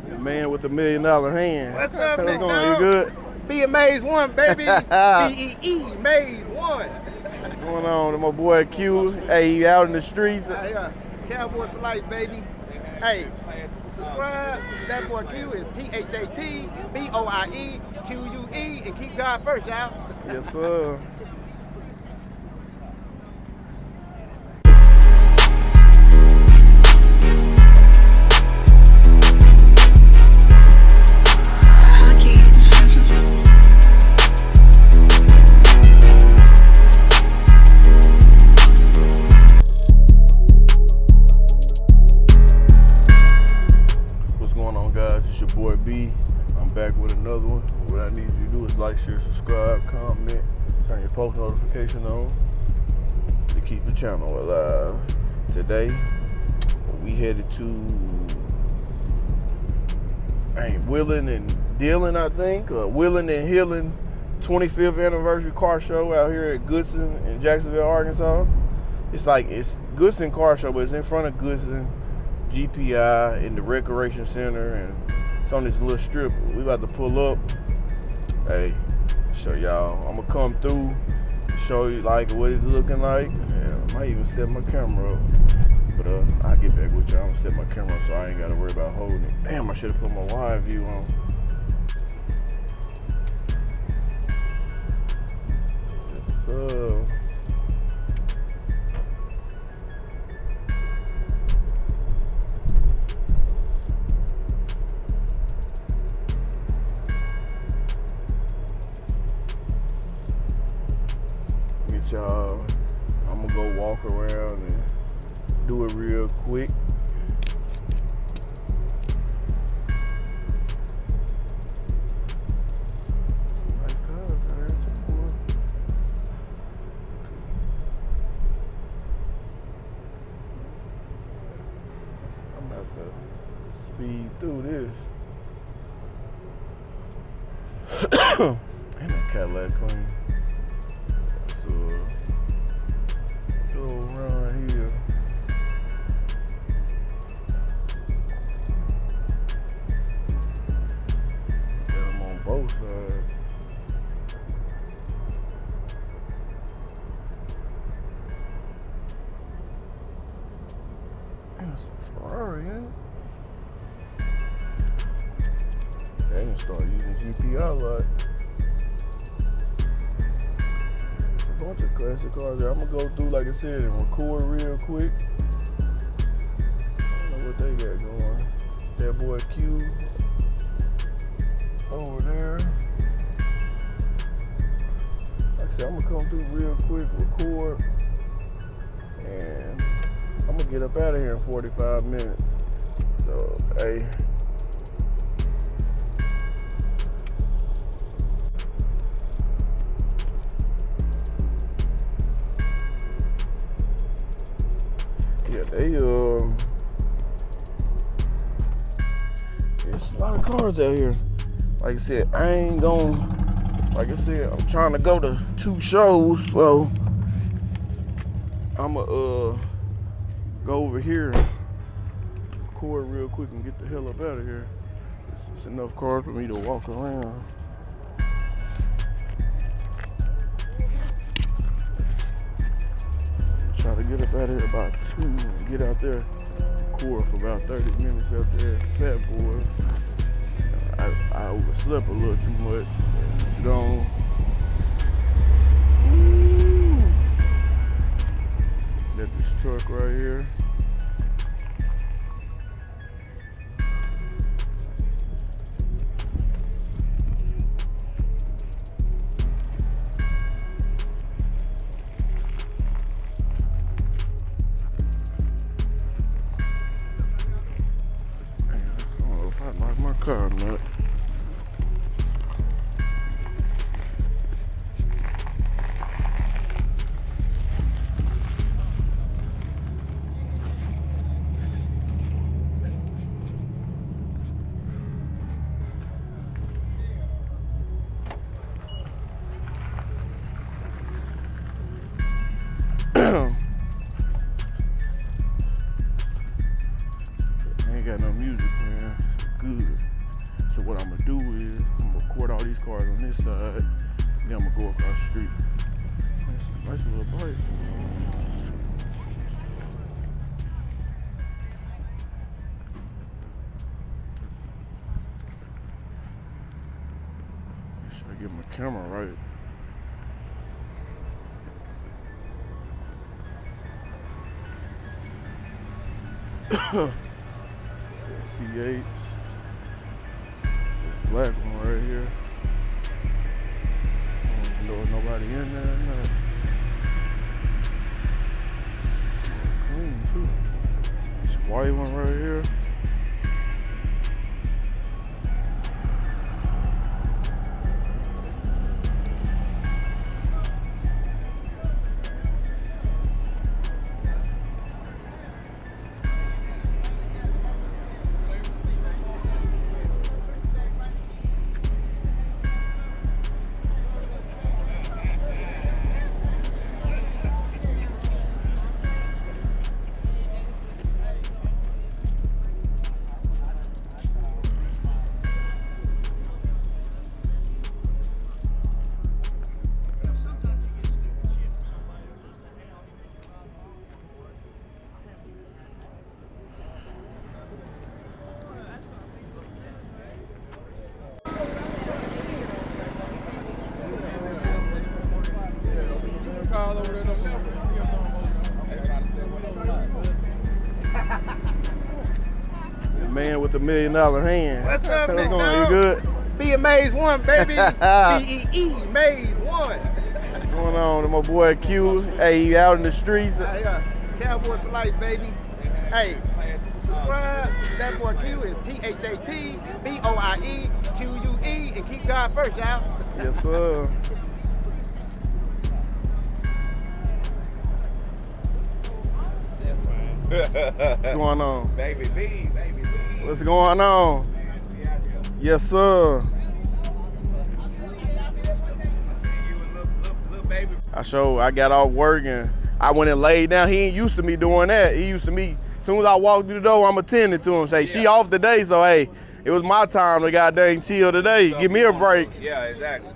The man with the $1 million hand. What's up, How's big it going? dog? You good? Be Maze 1, baby. B-E-E, Maze 1. What's going on with my boy Q? Hey, he out in the streets. Cowboy for life, baby. Hey, subscribe. That boy Q is THATBOIEQUE, and keep God first, y'all. Yes, sir. It's your boy B. I'm back with another one. What I need you to do is like, share, subscribe, comment, turn your post notification on to keep the channel alive. Today, we headed to Willing and Dillon, I think, or Willing and Hillen 25th anniversary car show out here at Goodson in Jacksonville, Arkansas. It's Goodson Car Show, but it's in front of Goodson GPI in the Recreation Center, and it's on this little strip. We about to pull up. Hey, show y'all. I'm gonna come through, show you like what it's looking like. Yeah, I might even set my camera up. But I'll get back with y'all. I'm gonna set my camera up so I ain't gotta worry about holding it. Damn, I should have put my wide view on. Yes, sir. Y'all, I'm gonna go walk around and do it real quick. I'm about to speed through this. And that Cadillac clean. Go around here. Got them on both sides. And some Ferrari, ain't it? They can start using GPI a lot. Bunch of classic cars there. I'm gonna go through, like I said, and record real quick. I don't know what they got going. That boy Q over there. Like I said, I'm gonna come through real quick, record, and I'm gonna get up out of here in 45 minutes. So, hey. There's a lot of cars out here. Like I said, I'm trying to go to 2 shows, so I'ma go over here, record real quick, and get the hell up out of here. It's enough cars for me to walk around. Try to get up out of here about 2 and get out there, record for about 30 minutes out there at Fat Boy. I overslept a little too much. It's gone. Got this truck right here. Car nut. Ain't got no music, man. good. So what I'm gonna do is I'm gonna record all these cars on this side, then I'm gonna go across the street. Nice little bike. Make sure I get my camera right. C8. This black one right here. I don't know if nobody in there. No. Clean too. This white one right here. The man with the $1 million hand. What's up, What's big going on? dog? You good? Be Maze 1, baby. B-E-E, Maze 1. What's going on? My boy Q. Hey, you out in the streets? Cowboy for life, baby. Hey, subscribe. That boy Q is THATBOIEQUE, and keep God first, y'all. Yes, sir. What's going on? Baby B. What's going on? Yes, sir. I got off work and I went and laid down. He ain't used to me doing that. He used to me, as soon as I walk through the door, I'm attending to him. Say, she off today, so hey, it was my time to goddamn chill today. Give me a break. Yeah, exactly.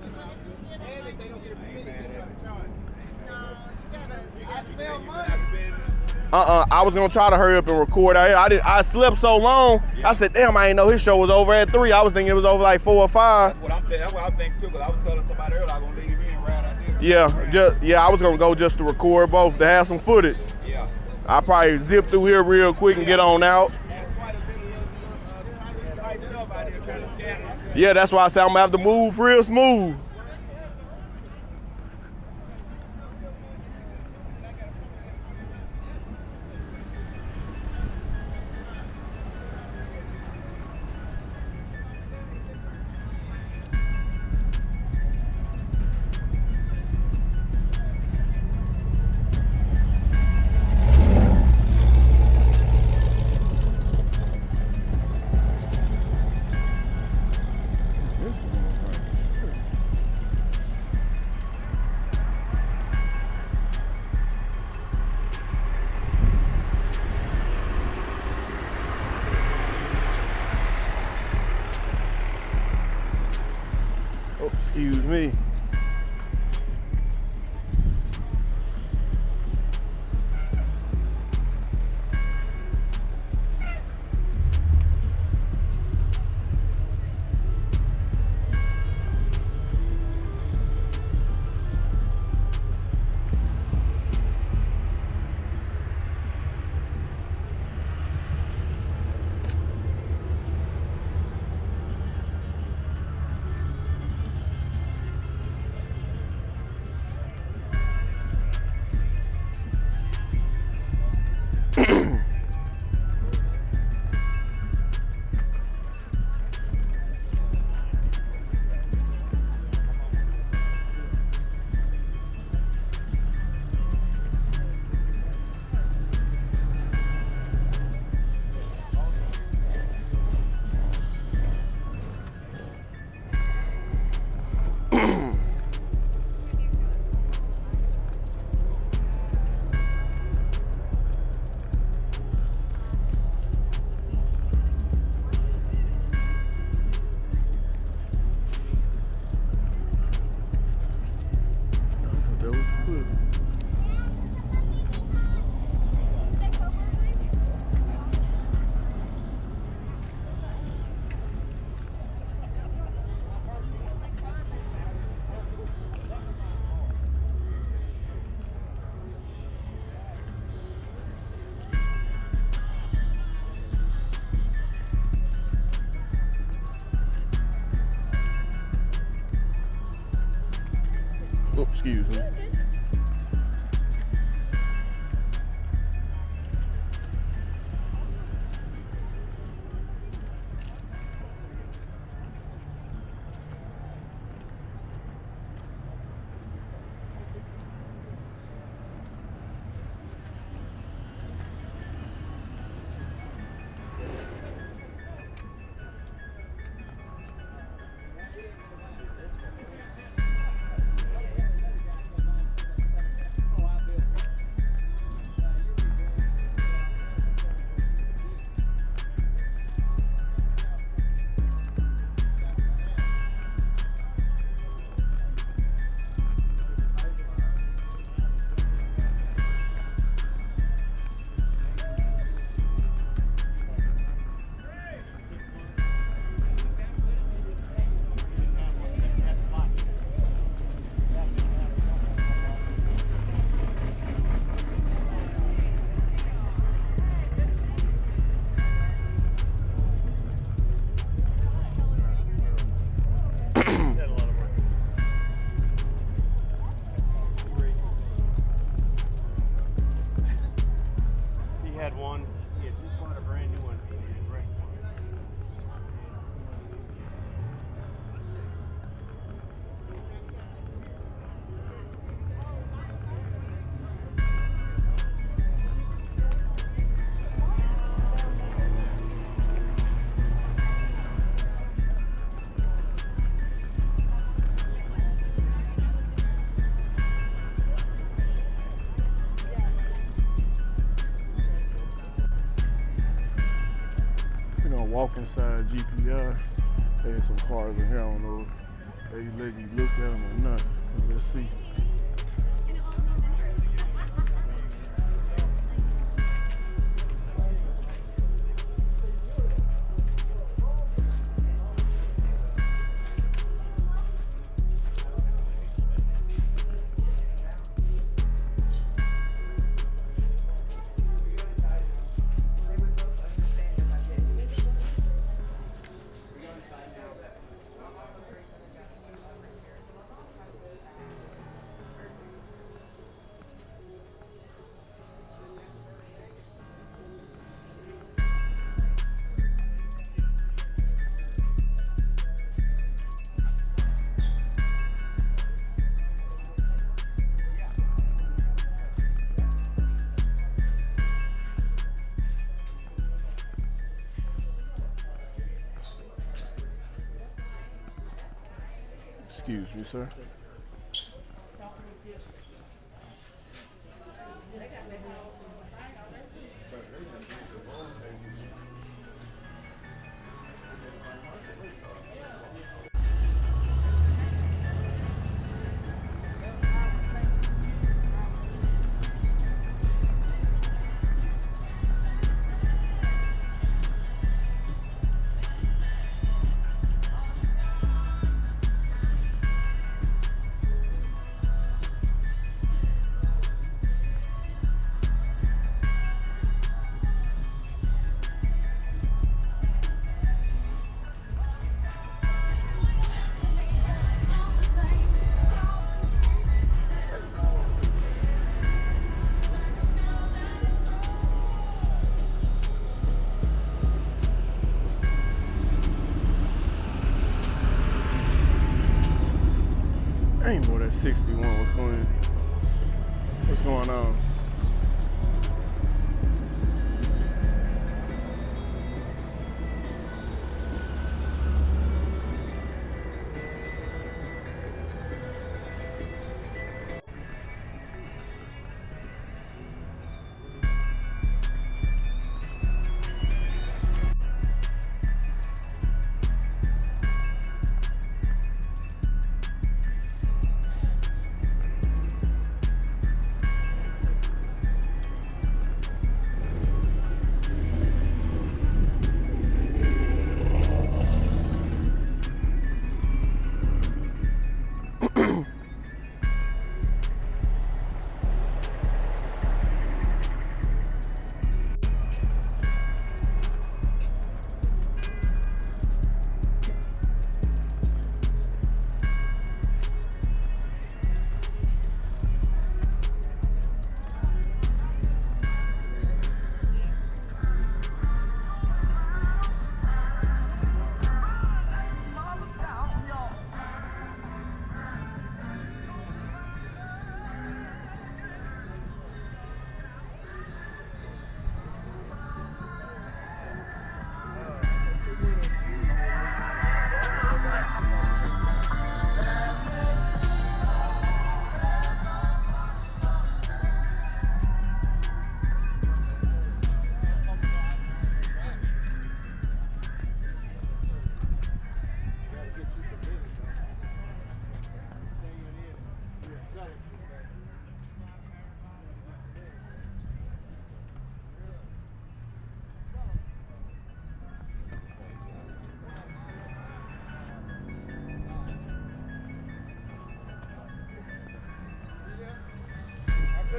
I was gonna try to hurry up and record out here. I slept so long. Yeah. I said, damn, I ain't know his show was over at 3. I was thinking it was over like 4 or 5. That's what I think too, because I was telling somebody earlier I'm gonna leave you in right out there. Yeah, I was gonna go just to record both, to have some footage. Yeah. I'll probably zip through here real quick and get on out. There's quite a bit of nice stuff out here kind of scattered. Yeah, that's why I said I'm gonna have to move real smooth. Oh, excuse me. Oh, excuse me. Walk inside GPI. There's some cars in here. I don't know if they let you look at them or not. Let's see. Excuse me, sir. Ain't more than 61. What's going on?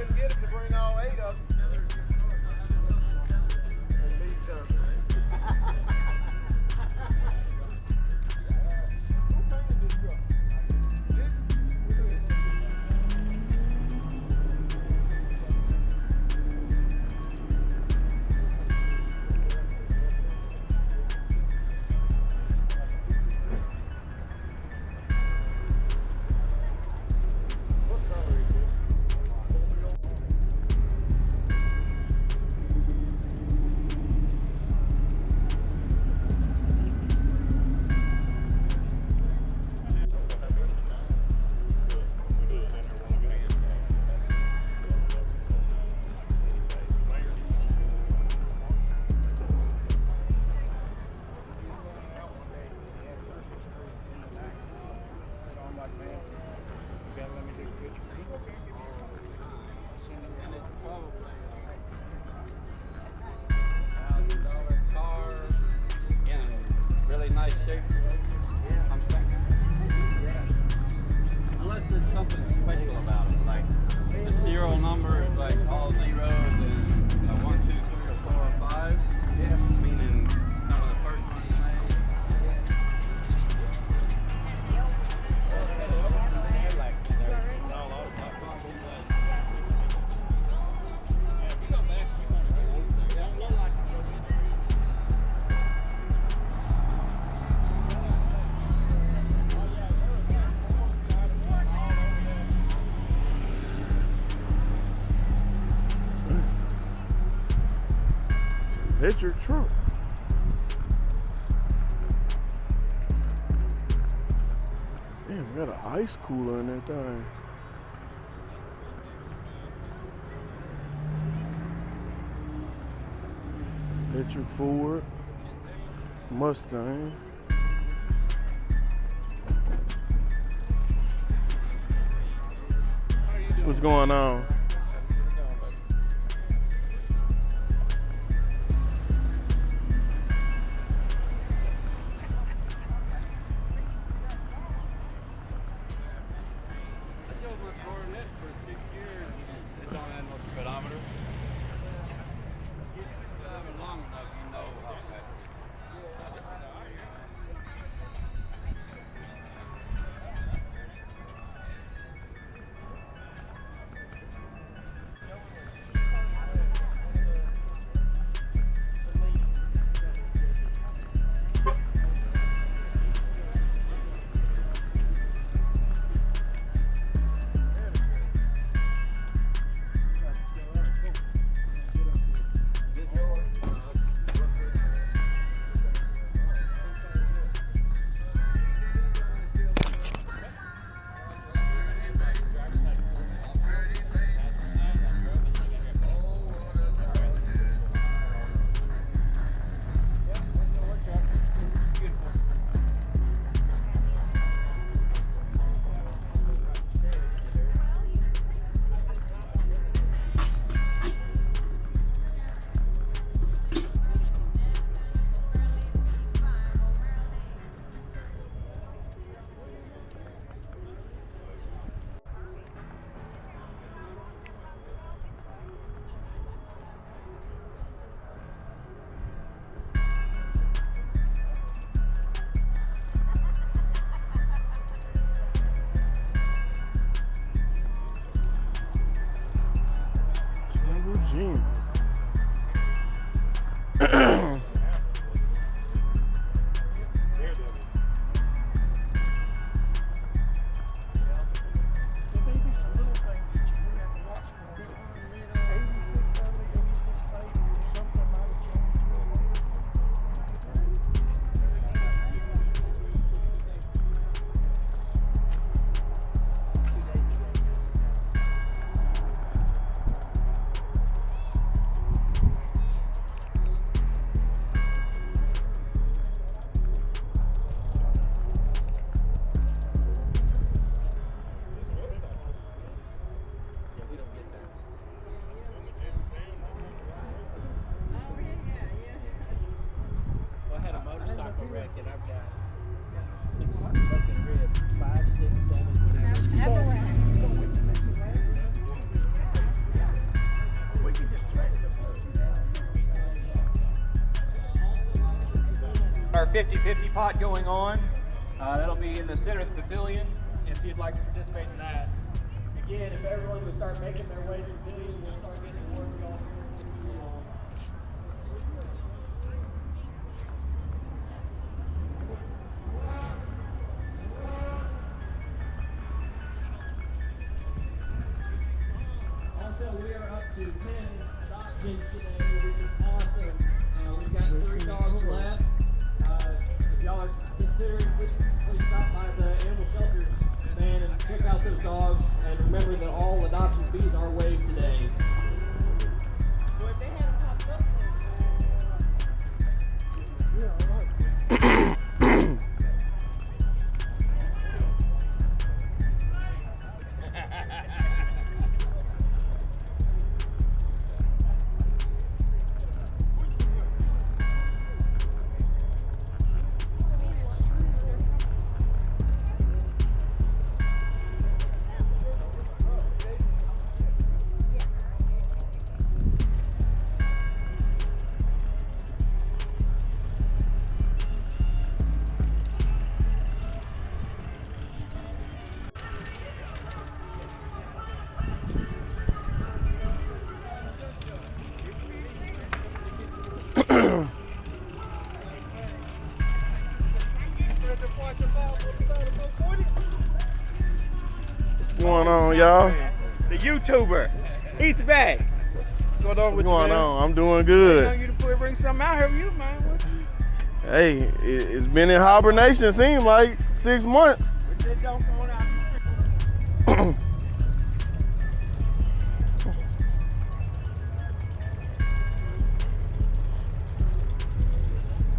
couldn't get him to bring all 8 of them. And me done. Electric truck. Damn, we got an ice cooler in that thing. Electric Ford Mustang. What's going on? Our 50-50 pot going on. That'll be in the center of the pavilion if you'd like to participate in that. Again, if everyone would start making their way to the pavilion, we'll start getting the work going. Also, we are up to 10 adoptions today, which is awesome. We've got 3 dogs left. If y'all are considering, please stop by the animal shelters, man, and check out those dogs. And remember that all adoption fees are waived today. What's going on, y'all? The YouTuber, East Bay. What's going on? I'm doing good. You to bring something out here with you, man. Hey, it's been in hibernation, seems like 6 months. It don't come on out.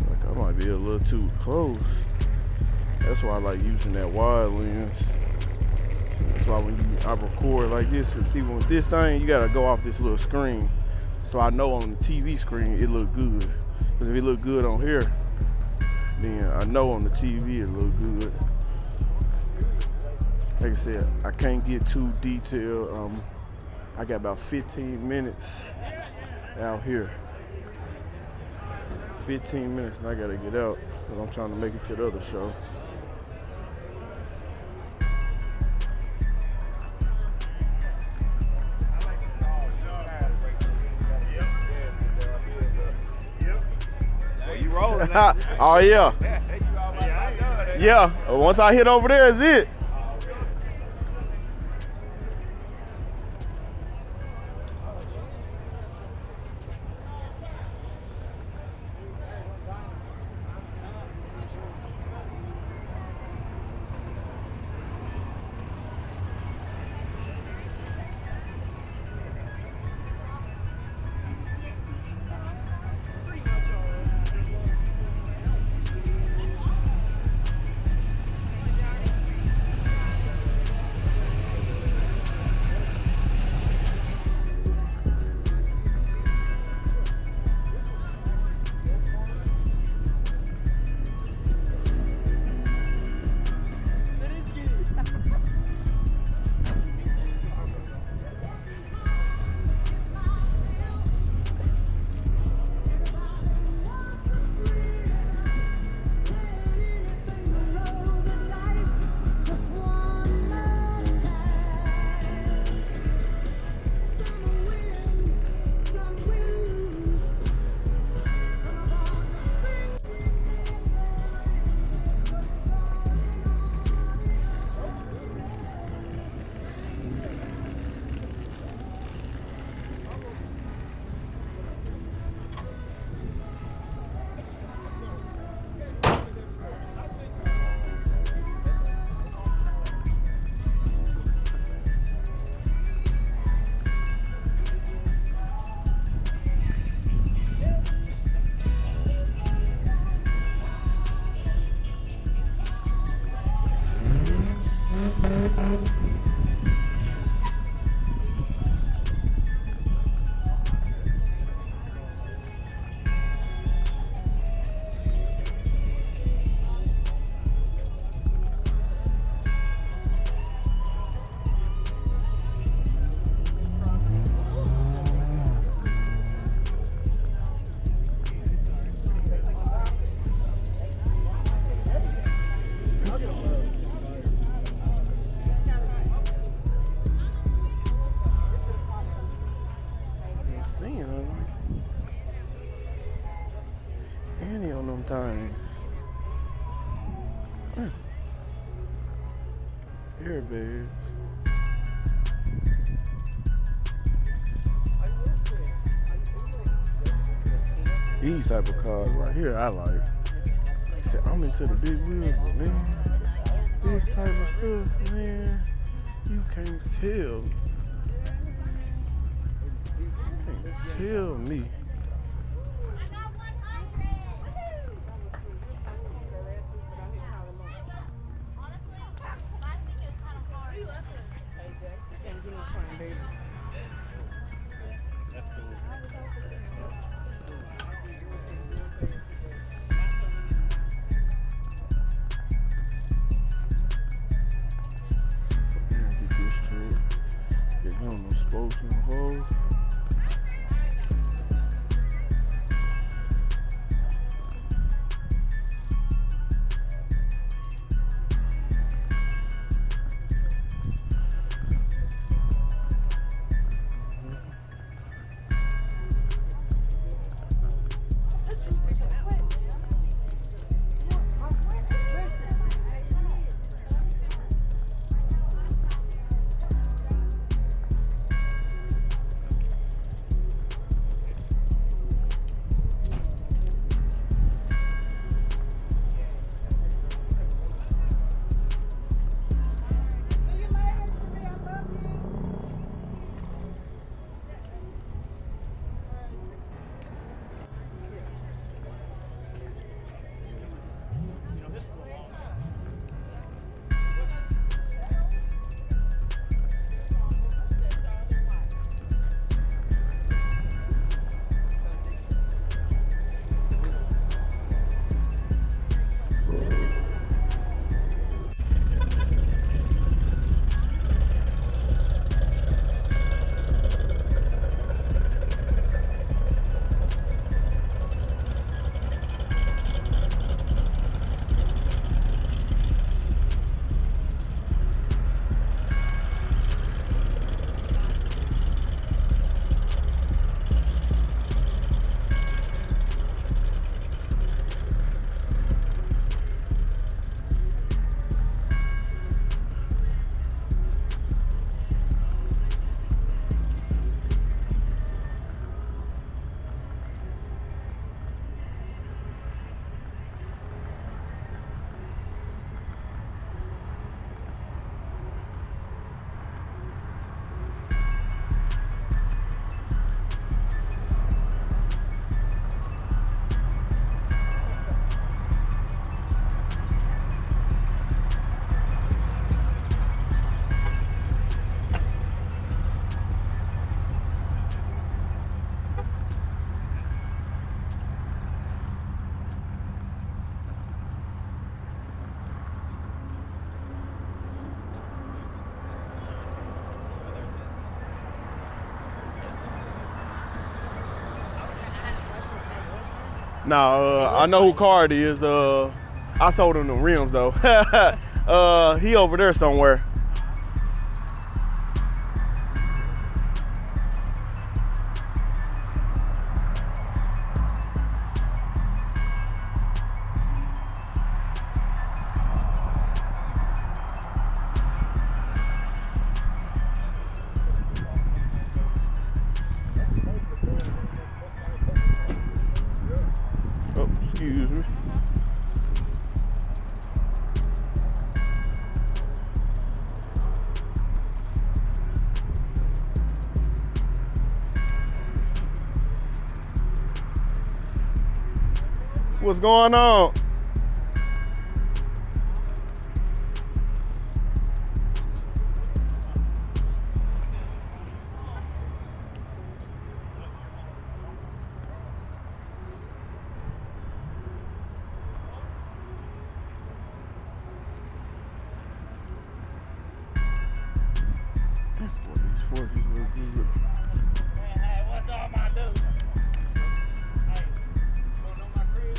Like I might be a little too close. That's why I like using that wide lens. That's why when I record like this, and see with this thing, you gotta go off this little screen. So I know on the TV screen it look good. Cause if it look good on here, then I know on the TV it look good. Like I said, I can't get too detailed. I got about 15 minutes out here. 15 minutes and I gotta get out because I'm trying to make it to the other show. You rolling? Oh yeah. Yeah. Once I hit over there, is it. Airbags. These type of cars right here, I like. Said, I'm into the big wheels, but man, this type of stuff, man, you can't tell. You can't tell me. Nah, I know who car it is. I sold him the rims though. He over there somewhere. Oh, excuse me. What's going on? These 40s look good. Hey, what's up, my dude? Hey, going on my crib?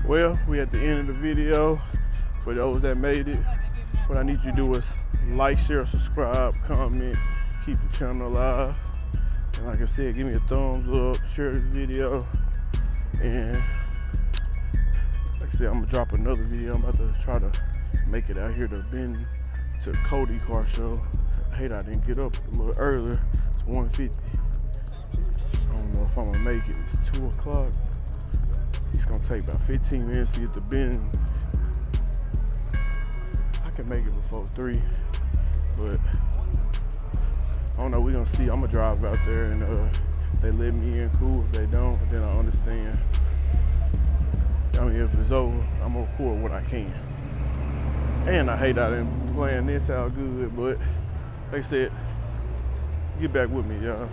Well, we at the end of the video. For those that made it, what I need you to do is like, share, subscribe, comment, keep the channel alive. And like I said, give me a thumbs up, share this video. And like I said, I'm gonna drop another video. I'm about to try to make it out here to Benton to Cody car show. I hate I didn't get up a little earlier. It's 1:50. I don't know if I'm gonna make it. It's 2 o'clock. It's gonna take about 15 minutes to get to Benton. I can make it before 3, but I don't know. We're gonna see. I'm gonna drive out there, and if they let me in, cool. If they don't, then I understand. I mean, if it's over, I'm gonna record what I can. And I hate I didn't plan this out good, but like I said, get back with me, y'all.